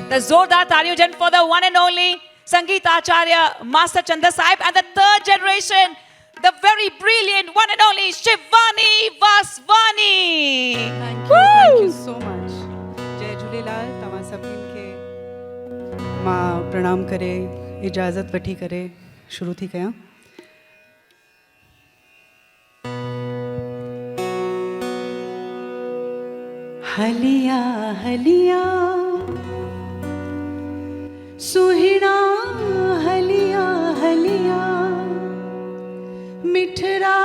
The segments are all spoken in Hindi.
The Zordar Talyujan for the one and only Sangeet Acharya, Master Chandra Sahib, and the third generation, the very brilliant one and only Shivani Vaswani. Thank you so much. जय झूलेलाल. तव्हां सभिनीनि खे मां प्रणाम करे इजाज़त वठी करे शुरू थी कयां. हलिया हलिया सुहिणा हलिया हलिया मिठड़ा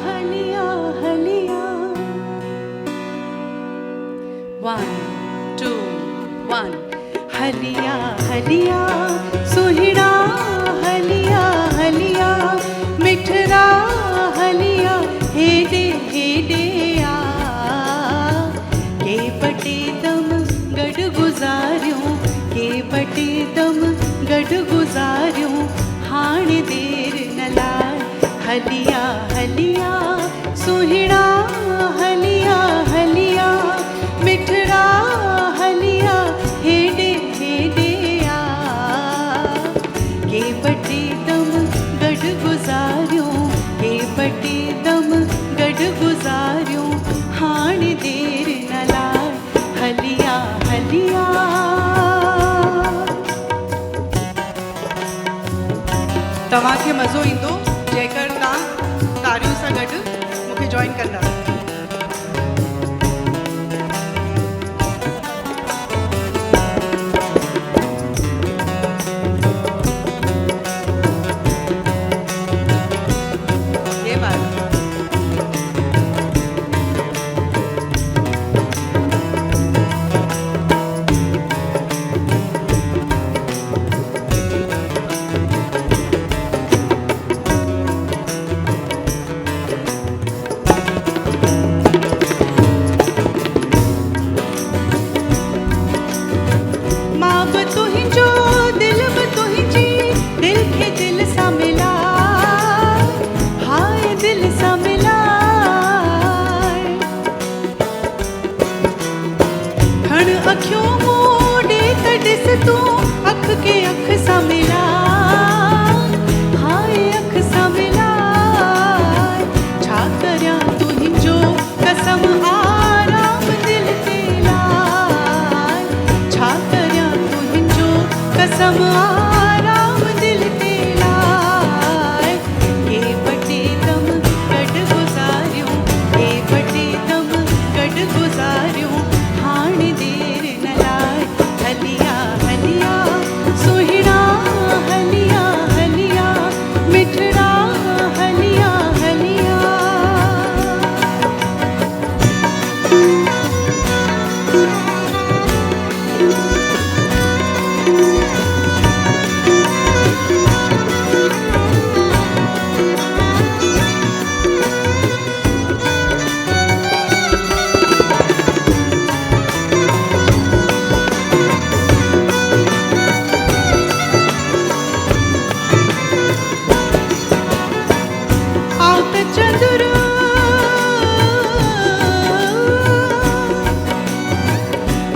हलिया हलिया. 1 2 1 हलिया हलिया सुहिणा हलिया हलिया मिठड़ा हलिया हेडे हेडे आ के बटे दम गढ़ गुज़ारियूं के बटे दम गढ़ गुज़ारियूं हाण देर न लाइ. हलिया हलिया सुहिणा हलिया हलिया मिठड़ा हलिया हेडे हेडे आ के बटे दम गढ़ गुज़ारियूं के बटे दम गढ़ गुज़ारियूं हाण देर न लाइ. हलिया हलिया. तव्हांखे मज़ो ईंदो जेकर तव्हां तारियूं सां गॾु मूंखे जॉइन कंदा. ये बात अखियों मोड़े त ॾिस तूं अख के अख सां मिला. हाय अख सां मिला. छा करियां तुंहिंजो कसम आराम दिल ते लाइ. छा करियां तुंहिंजो कसम आराम दिल ते लाइ. के बटे दम गॾु गुज़ारियूं के बटे दम गॾु गुज़ारियूं हाण देर न लाइ. हलिया हलिया सुहिणा हलिया हलिया मिठड़ा हलिया हलिया.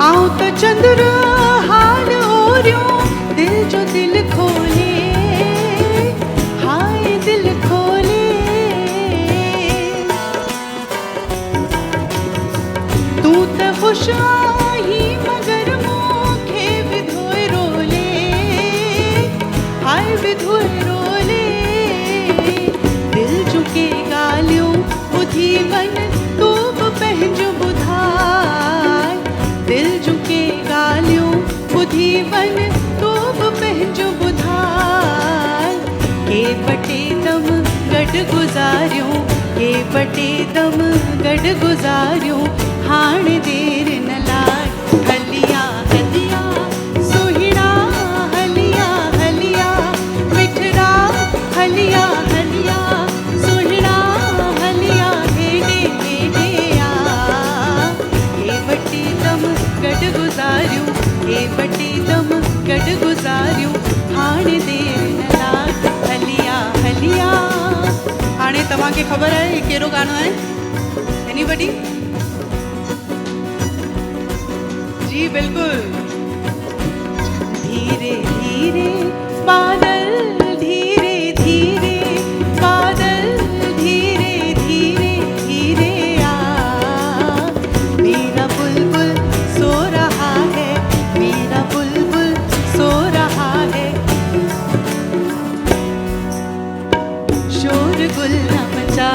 आऊं त चंद्र हाल ओरियूं दिल जो दिल खोले. हाय दिल खोले. तूं त ख़ुश आहीं मगर मूंखे विधोए रोले. हाय विधोए रोले. दिल जूं के ॻाल्हियूं ॿुधी वञ तूं बि पंहिंजो ॿुधाए. दिल जूं के ॻाल्हियूं ॿुधी वञ तूं बि पंहिंजो ॿुधाए. के बटे दम गॾु गुज़ारियूं के बटे दम गॾु गुज़ारियूं हाण देर न लाइ. हलिया हलिया सुहिणा हलिया हलिया मिठड़ा हलिया हलिया सुहिणा हलिया हेडे हेडे आ के बटे दम गॾु गुज़ारियूं के बटे दम गॾु गुज़ारियूं हाण देर न लाइ. हलिया हलिया तव्हांखे ख़बर आहे ये कहिड़ो गानो आहे? एनीबडी? जी बिल्कुल। धीरे धीरे बादल, धीरे धीरे बादल, धीरे धीरे धीरे आ, मेरा बुलबुल सो रहा है, मेरा बुलबुल सो रहा है, शोरगुल न मचा